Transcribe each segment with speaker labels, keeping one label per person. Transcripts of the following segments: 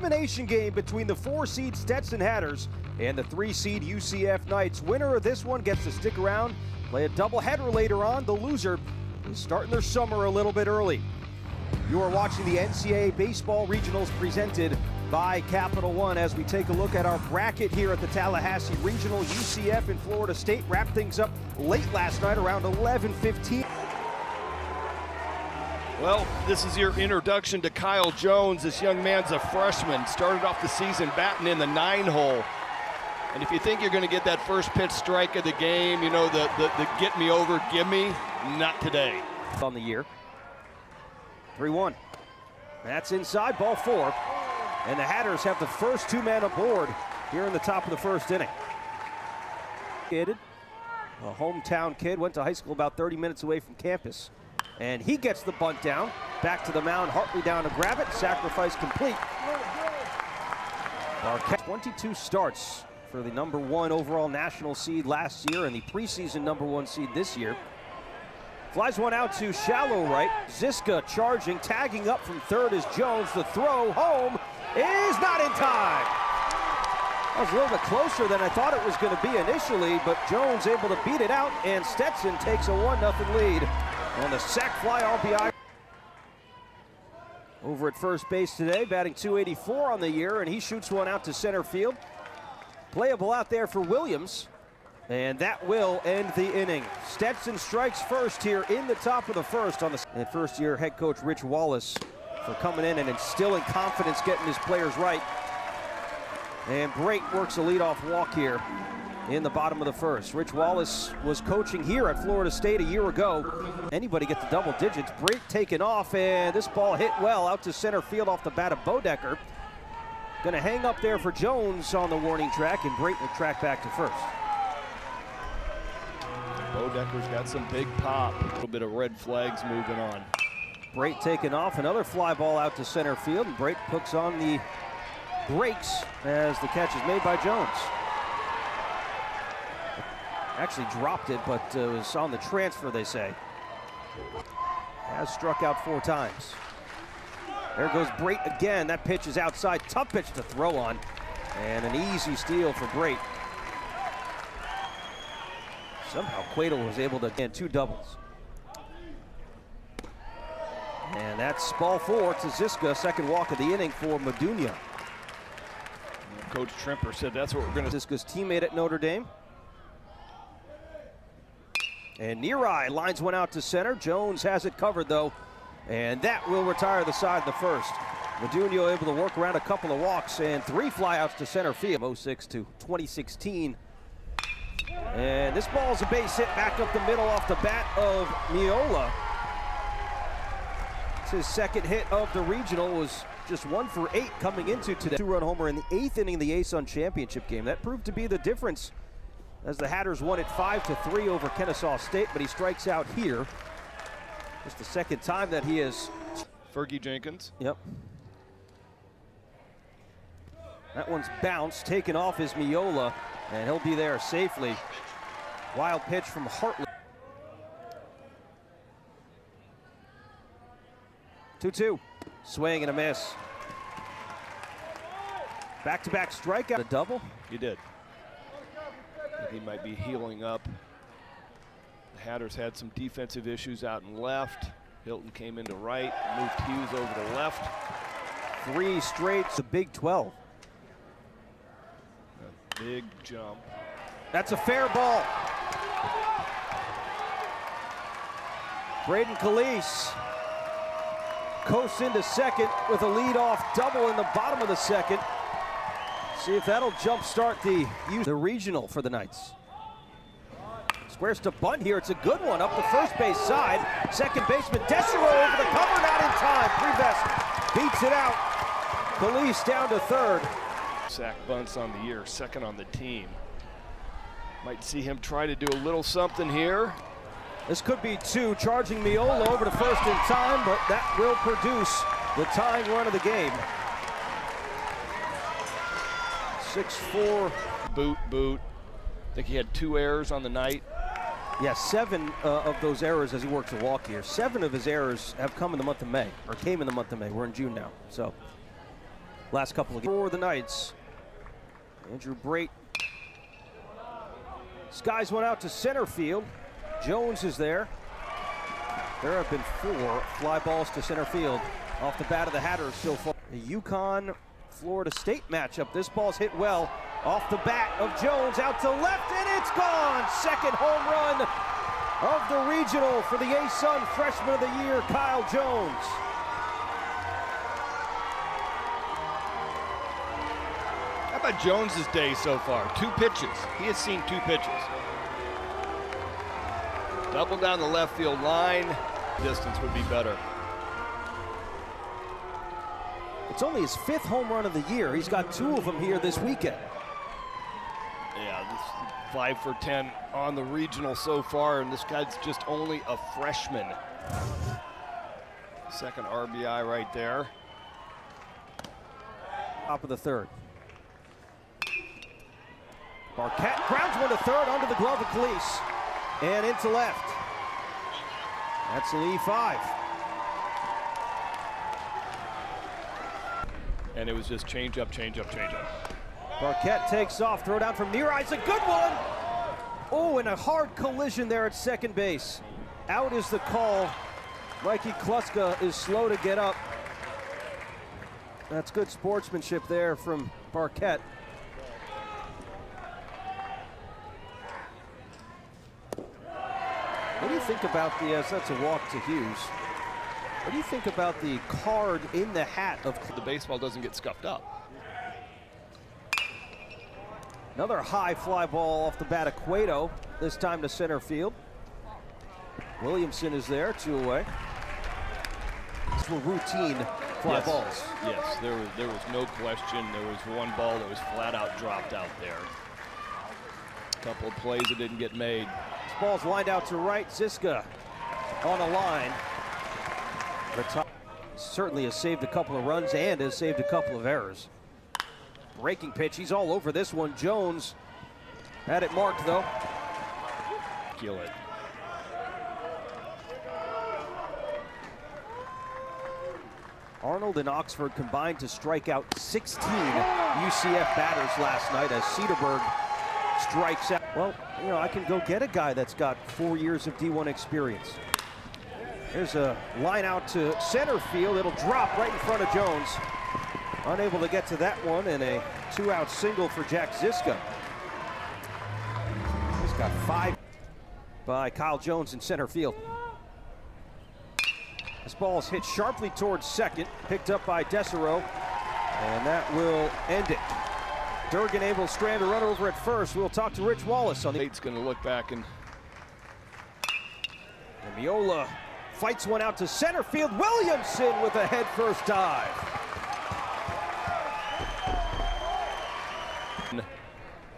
Speaker 1: elimination game between the 4-seed Stetson Hatters and the 3-seed UCF Knights. Winner of this one gets to stick around, play a doubleheader later on. The loser is starting their summer a little bit early. You are watching the NCAA Baseball Regionals presented by Capital One as we take a look at our bracket here at the Tallahassee Regional. UCF and Florida State wrapped things up late last night around 11:15.
Speaker 2: Well, this is your introduction to Kyle Jones. This young man's a freshman, started off the season batting in the 9-hole. And if you think you're going to get that first pitch strike of the game, you know, the get me over, give me, not today.
Speaker 1: On the year. 3-1. That's inside, ball 4. And the Hatters have the first 2 men aboard here in the top of the first inning. A hometown kid, went to high school about 30 minutes away from campus. And he gets the bunt down, back to the mound, Hartley down to grab it, sacrifice complete. Marquette, 22 starts for the #1 overall national seed last year and the preseason #1 seed this year. Flies one out to shallow right. Ziska charging, tagging up from third is Jones. The throw home is not in time. That was a little bit closer than I thought it was going to be initially, but Jones able to beat it out, and Stetson takes a 1-0 lead on the sac fly RBI. Over at first base today, batting .284 on the year, and he shoots one out to center field. Playable out there for Williams. And that will end the inning. Stetson strikes first here in the top of the first on the first-year head coach Rich Wallace for coming in and instilling confidence, getting his players right. And Brate works a leadoff walk here in the bottom of the first. Rich Wallace was coaching here at Florida State a year ago. Anybody get the double digits. Brate taken off, and this ball hit well out to center field off the bat of Bodecker. Going to hang up there for Jones on the warning track, and Brate will track back to first.
Speaker 2: Bodecker's got some big pop. A little bit of red flags moving on.
Speaker 1: Brate taken off, another fly ball out to center field, and Brate puts on the brakes as the catch is made by Jones. Actually dropped it, but it was on the transfer, they say. Has struck out 4 times. There goes Brate again. That pitch is outside. Tough pitch to throw on. And an easy steal for Brate. Somehow Quaidel was able to get 2 doubles. And that's ball 4 to Ziska. Second walk of the inning for Madunia.
Speaker 2: Coach Trimper said that's what we're going to.
Speaker 1: Ziska's teammate at Notre Dame. And Neareye lines one out to center. Jones has it covered though. And that will retire the side of the first. Madunia able to work around a couple of walks and 3 flyouts to center field. 06 to 2016. And this ball is a base hit back up the middle off the bat of Miola. It's his second hit of the regional, was just 1 for 8 coming into today. 2-run homer in the 8th inning of the ASUN championship game. That proved to be the difference as the Hatters won it 5-3 over Kennesaw State, but he strikes out here. Just the second time that he has.
Speaker 2: Fergie Jenkins.
Speaker 1: Yep. That one's bounced, taken off is Miola, and he'll be there safely. Wild pitch from Hartley. 2-2, swing and a miss. Back-to-back strikeout. A double?
Speaker 2: He did. He might be healing up. The Hatters had some defensive issues out and left. Hilton came into right, moved Hughes over to left.
Speaker 1: 3 straight, the Big 12.
Speaker 2: A big jump.
Speaker 1: That's a fair ball. Braden Calise coasts into second with a leadoff double in the bottom of the second. See if that'll jumpstart the regional for the Knights. Squares to bunt here. It's a good one up the first base side. Second baseman Desiro over the cover, not in time. Prevest beats it out. Calise down to third.
Speaker 2: Sack bunts on the year, second on the team. Might see him try to do a little something here.
Speaker 1: This could be 2, charging Miola over to first in time, but that will produce the tying run of the game. 6-4.
Speaker 2: Boot. I think he had 2 errors on the night.
Speaker 1: Yeah, 7 of those errors as he works a walk here. 7 of his errors have come in the month of May, or came in the month of May. We're in June now, so last couple of games for the Knights. Andrew Brate skies one out to center field. Jones is there. There have been 4 fly balls to center field off the bat of the Hatters so far. The UConn-Florida State matchup. This ball's hit well off the bat of Jones out to left, and it's gone! Second home run of the regional for the ASUN Freshman of the Year, Kyle Jones.
Speaker 2: How about Jones's day so far? 2 pitches. He has seen 2 pitches. Double down the left field line. Distance would be better.
Speaker 1: It's only his 5th home run of the year. He's got 2 of them here this weekend.
Speaker 2: Yeah, this 5 for 10 on the regional so far, and this guy's just only a freshman. Second RBI right there.
Speaker 1: Top of the 3rd. Barquette grounds one to 3rd under the glove of Cleese and into left. That's an E5.
Speaker 2: And it was just change up, change up, change up.
Speaker 1: Barquette takes off, throw down from near ice, a good one. Oh, and a hard collision there at second base. Out is the call. Mikey Kluska is slow to get up. That's good sportsmanship there from Barquette. What do you think about the, that's a walk to Hughes. What do you think about the card in the hat of...
Speaker 2: The baseball doesn't get scuffed up.
Speaker 1: Another high fly ball off the bat of Cueto, this time to center field. Williamson is there, 2 away. These were routine fly balls.
Speaker 2: Yes, there was no question. There was one ball that was flat out dropped out there. A couple of plays that didn't get made.
Speaker 1: This ball's lined out to right. Ziska on a line. Certainly has saved a couple of runs and has saved a couple of errors. Breaking pitch, he's all over this one. Jones had it marked though.
Speaker 2: Kill it.
Speaker 1: Arnold and Oxford combined to strike out 16 UCF batters last night as Cedarburg strikes out. Well, you know, I can go get a guy that's got 4 years of D1 experience. There's a line out to center field. It'll drop right in front of Jones. Unable to get to that one, and a 2-out single for Jack Ziska. He's got 5 by Kyle Jones in center field. This ball is hit sharply towards second, picked up by Desereau, and that will end it. Durgan able to strand a run over at first. We'll talk to Rich Wallace on the...
Speaker 2: Nate's going to look back and
Speaker 1: Miola fights one out to center field. Williamson with a head-first dive.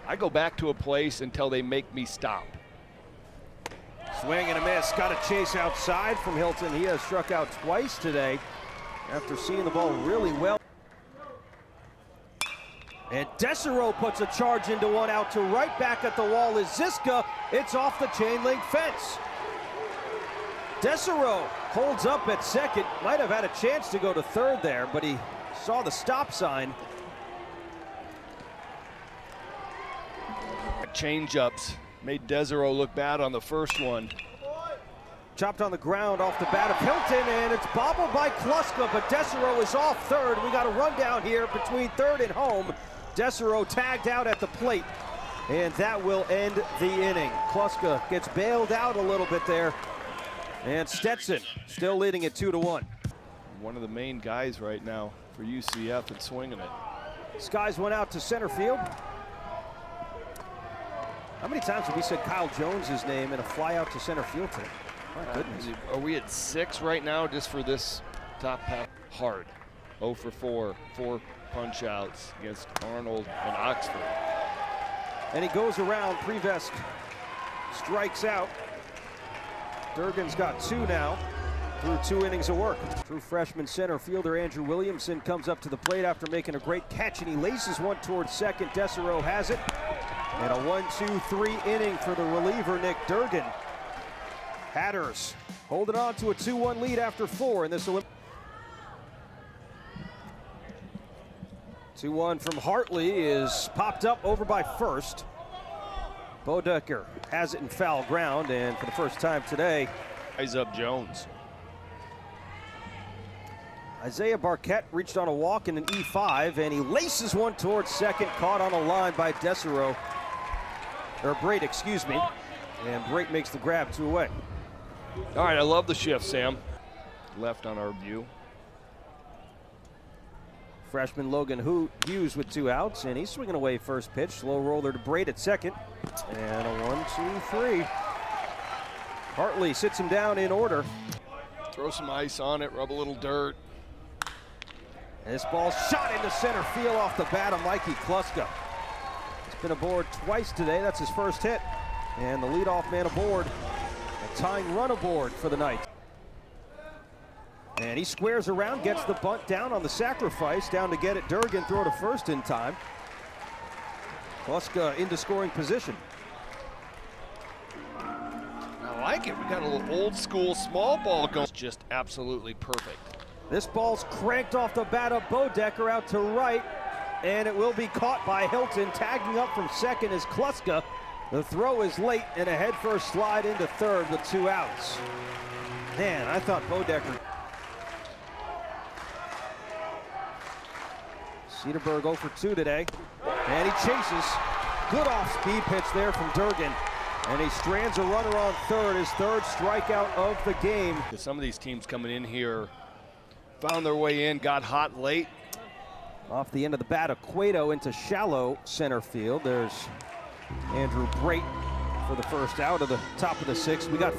Speaker 2: I go back to a place until they make me stop.
Speaker 1: Swing and a miss. Got a chase outside from Hilton. He has struck out twice today after seeing the ball really well. And Desereau puts a charge into one out to right. Back at the wall is Ziska. It's off the chain link fence. Desereau holds up at second. Might have had a chance to go to third there, but he saw the stop sign.
Speaker 2: Change-ups made Desereau look bad on the first one.
Speaker 1: Chopped on the ground off the bat of Hilton, and it's bobbled by Kluska, but Desereau is off third. We got a rundown here between third and home. Desereau tagged out at the plate, and that will end the inning. Kluska gets bailed out a little bit there, and Stetson still leading it 2-1.
Speaker 2: One of the main guys right now for UCF at swinging it.
Speaker 1: Skies went out to center field. How many times have we said Kyle Jones' name in a fly out to center field today? My goodness.
Speaker 2: Are we at 6 right now just for this top half? Hard. 0 for 4, 4 punch outs against Arnold and Oxford.
Speaker 1: And he goes around. Prevesk strikes out. Durgan's got 2 now through 2 innings of work. True freshman center fielder Andrew Williamson comes up to the plate after making a great catch, and he laces one towards second. Desereau has it. And a 1-2-3 inning for the reliever, Nick Durgan. Hatters holding on to a 2-1 lead after 4 in this Olympic. 2-1 from Hartley is popped up over by first. Bodecker has it in foul ground, and for the first time today,
Speaker 2: eyes up Jones.
Speaker 1: Isaiah Barquette reached on a walk in an E5, and he laces one towards second, caught on a line by Desero, or Brate, excuse me. And Brate makes the grab, 2 away.
Speaker 2: All right, I love the shift, Sam. Left on our view.
Speaker 1: Freshman Logan Hughes with 2 outs, and he's swinging away first pitch. Slow roller to Brate at second. And a 1-2-3. Hartley sits him down in order.
Speaker 2: Throw some ice on it, rub a little dirt.
Speaker 1: And this ball shot into center field off the bat of Mikey Kluska. He's been aboard twice today. That's his first hit. And the leadoff man aboard. A tying run aboard for the night. And he squares around, gets the bunt down on the sacrifice, down to get it. Durgan throw to first in time. Kluska into scoring position.
Speaker 2: I like it. We got a little old school small ball going. It's just absolutely perfect.
Speaker 1: This ball's cranked off the bat of Bodecker out to right, and it will be caught by Hilton. Tagging up from second is Kluska. The throw is late, and a headfirst slide into third with 2 outs. Man, I thought Bodecker. Cedarburg 0 for 2 today, and he chases. Good off-speed pitch there from Durgan, and he strands a runner on third, his third strikeout of the game.
Speaker 2: Some of these teams coming in here found their way in, got hot late.
Speaker 1: Off the end of the bat of Cueto into shallow center field. There's Andrew Brate for the first out of the top of the 6th. We got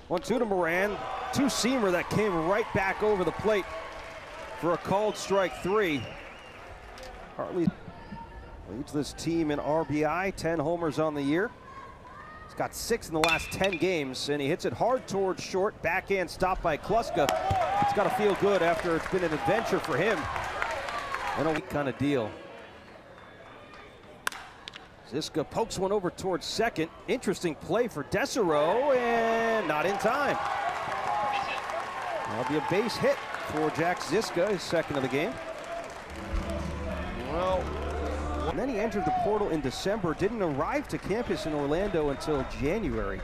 Speaker 1: 1-2 to Moran. 2-seamer that came right back over the plate for a called strike 3. Hartley leads this team in RBI, 10 homers on the year. He's got 6 in the last 10 games, and he hits it hard towards short. Backhand stop by Kluska. It's got to feel good after it's been an adventure for him. And a weak kind of deal. Ziska pokes one over towards second. Interesting play for Desero, and not in time. That'll be a base hit for Jack Ziska, his second of the game.
Speaker 2: Well,
Speaker 1: and then he entered the portal in December, didn't arrive to campus in Orlando until January.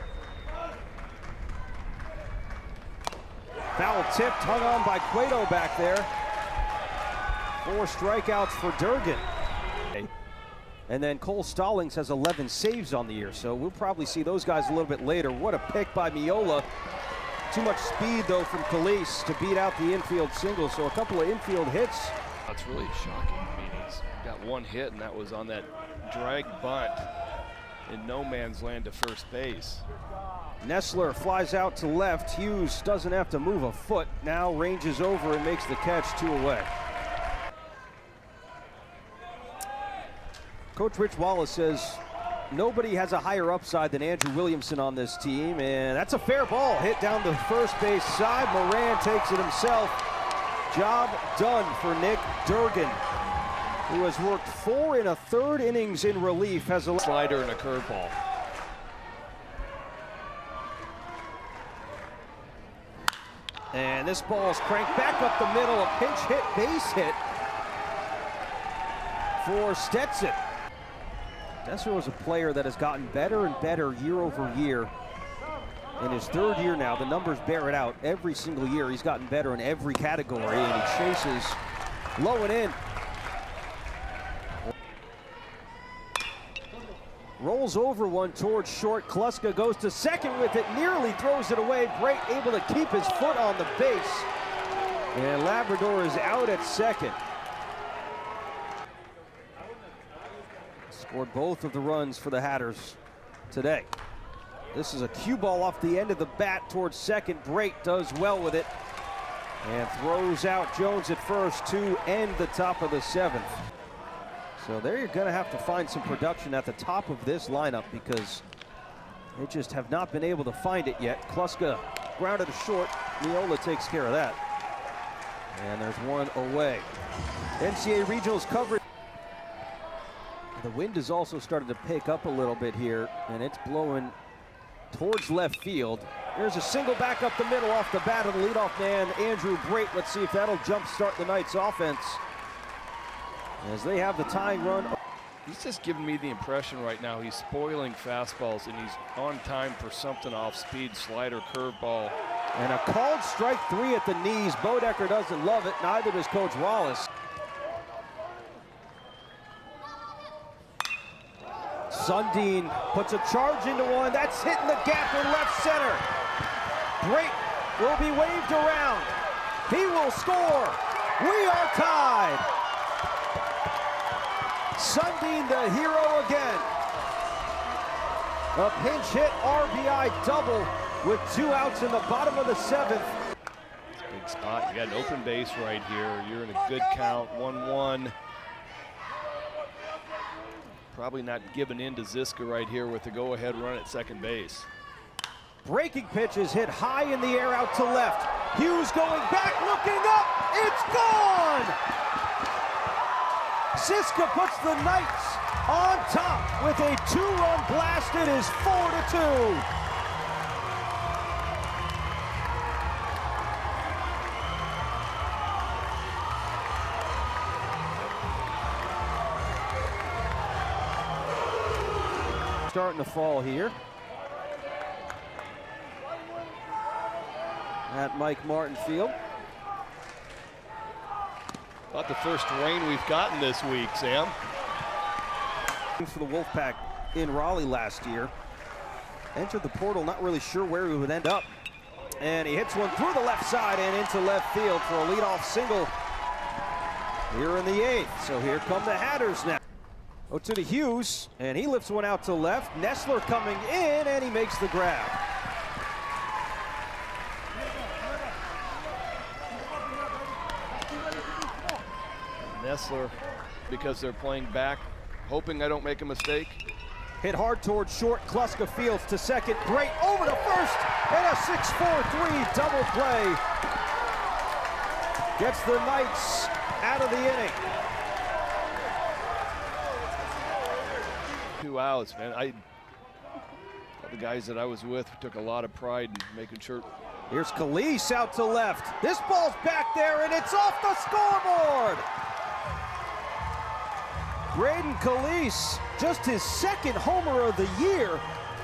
Speaker 1: Foul tipped, hung on by Cueto back there. 4 strikeouts for Durgan. And then Cole Stallings has 11 saves on the year, so we'll probably see those guys a little bit later. What a pick by Miola. Too much speed, though, from Calise to beat out the infield single, so a couple of infield hits.
Speaker 2: That's really shocking. I mean, he's got 1 hit, and that was on that drag bunt in no man's land to first base.
Speaker 1: Nessler flies out to left. Hughes doesn't have to move a foot. Now ranges over and makes the catch, 2 away. Coach Rich Wallace says nobody has a higher upside than Andrew Williamson on this team, and that's a fair ball hit down the first base side. Moran takes it himself. Job done for Nick Durgan, who has worked 4 1/3 innings in relief, has a
Speaker 2: slider and a curveball.
Speaker 1: And this ball's cranked back up the middle, a pinch hit, base hit for Stetson. Desser was a player that has gotten better and better year over year. In his 3rd year now, the numbers bear it out. Every single year, he's gotten better in every category, and he chases low and in. Rolls over one towards short. Kluska goes to second with it, nearly throws it away. Brate able to keep his foot on the base. And Labrador is out at second. Scored both of the runs for the Hatters today. This is a cue ball off the end of the bat towards second. Brate does well with it and throws out Jones at first to end the top of the 7th. So there you're going to have to find some production at the top of this lineup because they just have not been able to find it yet. Kluska grounded to short. Miola takes care of that. And there's 1 away. NCAA Regionals coverage. The wind has also started to pick up a little bit here, and it's blowing towards left field. There's a single back up the middle off the bat of the leadoff man, Andrew Brate. Let's see if that'll jumpstart the Knights' offense as they have the tying run.
Speaker 2: He's just giving me the impression right now he's spoiling fastballs, and he's on time for something off speed, slider, curveball.
Speaker 1: And a called strike 3 at the knees. Bodecker doesn't love it, neither does Coach Wallace. Sundin puts a charge into one. That's hitting the gap in left center. Brate will be waved around. He will score. We are tied. Sundin the hero again. A pinch hit RBI double with 2 outs in the bottom of the 7th.
Speaker 2: It's a big spot. You got an open base right here. You're in a good count, 1-1. Probably not giving in to Ziska right here with the go-ahead run at second base.
Speaker 1: Breaking pitch is hit high in the air out to left. Hughes going back, looking up. It's gone! Ziska puts the Knights on top with a 2-run blast. It is 4-2. Starting to fall here at Mike Martin Field.
Speaker 2: About the first rain we've gotten this week, Sam.
Speaker 1: For the Wolfpack in Raleigh last year. Entered the portal, not really sure where he would end up. And he hits one through the left side and into left field for a leadoff single here in the 8th. So here come the Hatters now. Oh, to the Hughes, and he lifts one out to left. Nessler coming in, and he makes the grab.
Speaker 2: Nessler, because they're playing back, hoping I don't make a mistake.
Speaker 1: Hit hard towards short. Kluska fields to second. Brate over to first, and a 6-4-3 double play. Gets the Knights out of the inning.
Speaker 2: 2 outs, man. The guys that I was with took a lot of pride in making sure.
Speaker 1: Here's Calise out to left. This ball's back there, and it's off the scoreboard. Braden Calise, just his 2nd homer of the year,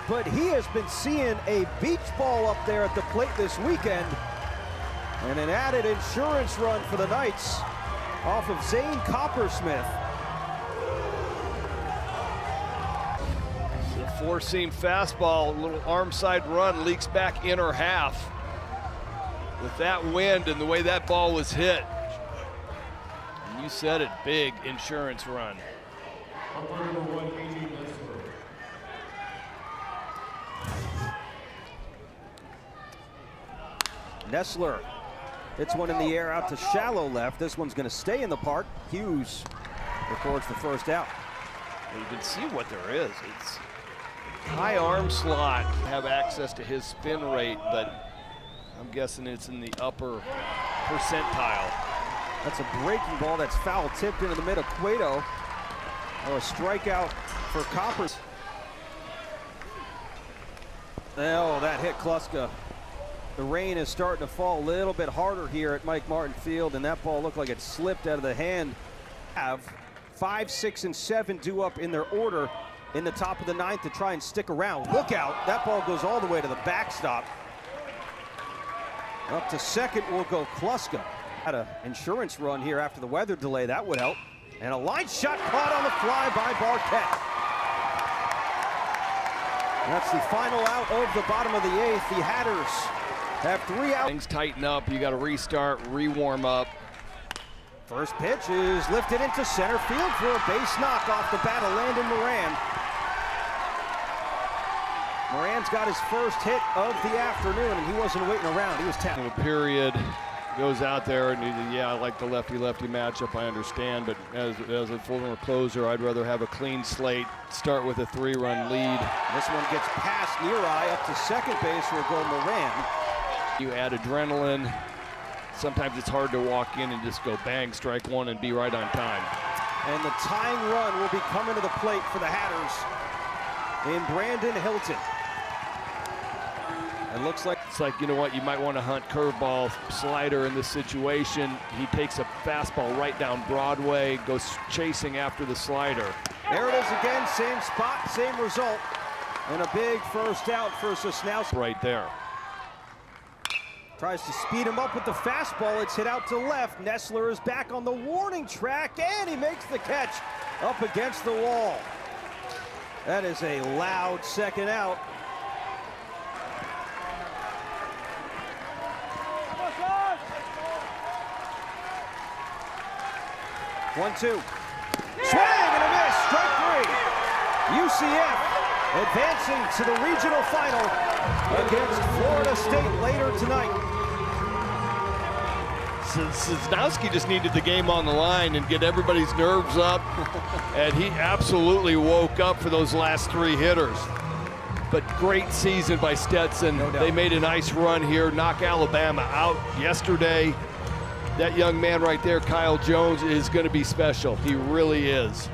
Speaker 1: but he has been seeing a beach ball up there at the plate this weekend. And an added insurance run for the Knights off of Zane Coppersmith.
Speaker 2: Four-seam fastball, a little arm side run, leaks back inner half. With that wind and the way that ball was hit, and you said it, big insurance run.
Speaker 1: Nessler hits one in the air out to shallow left. This one's going to stay in the park. Hughes records the first out.
Speaker 2: And you can see what there is. It's high arm slot, have access to his spin rate, but I'm guessing it's in the upper percentile.
Speaker 1: That's a breaking ball that's foul tipped into the mid of Cueto. Oh, a strikeout for Coppers. Oh, that hit Kluska. The rain is starting to fall a little bit harder here at Mike Martin Field, and that ball looked like it slipped out of the hand. Have 5, 6, and 7 due up in their order in the top of the 9th to try and stick around. Look out, that ball goes all the way to the backstop. Up to second will go Kluska. Had an insurance run here after the weather delay, that would help. And a line shot caught on the fly by Barquette. That's the final out of the bottom of the 8th. The Hatters have 3 outs.
Speaker 2: Things tighten up, you got to restart, re-warm up.
Speaker 1: First pitch is lifted into center field for a base knock off the bat of Landon Moran. Moran's got his first hit of the afternoon, and he wasn't waiting around. He was tapping.
Speaker 2: In a period, goes out there, and yeah, I like the lefty-lefty matchup, I understand, but as a former closer, I'd rather have a clean slate, start with a 3-run lead.
Speaker 1: This one gets past Neareye up to second base will go Moran.
Speaker 2: You add adrenaline. Sometimes it's hard to walk in and just go bang, strike one, and be right on time.
Speaker 1: And the tying run will be coming to the plate for the Hatters in Brandon Hilton. It looks like
Speaker 2: it's like, you know what, you might want to hunt curveball, slider in this situation. He takes a fastball right down Broadway, goes chasing after the slider.
Speaker 1: There it is again, same spot, same result. And a big first out for Sosnowski.
Speaker 2: Right there.
Speaker 1: Tries to speed him up with the fastball. It's hit out to left. Nestler is back on the warning track, and he makes the catch up against the wall. That is a loud second out. One-two. Swing and a miss. Strike three. UCF advancing to the regional final against Florida State later tonight.
Speaker 2: Sosnowski just needed the game on the line and get everybody's nerves up, and he absolutely woke up for those last three hitters. But great season by Stetson.
Speaker 1: No doubt.
Speaker 2: They made a nice run here, knock Alabama out yesterday. That young man right there, Kyle Jones, is going to be special. He really is.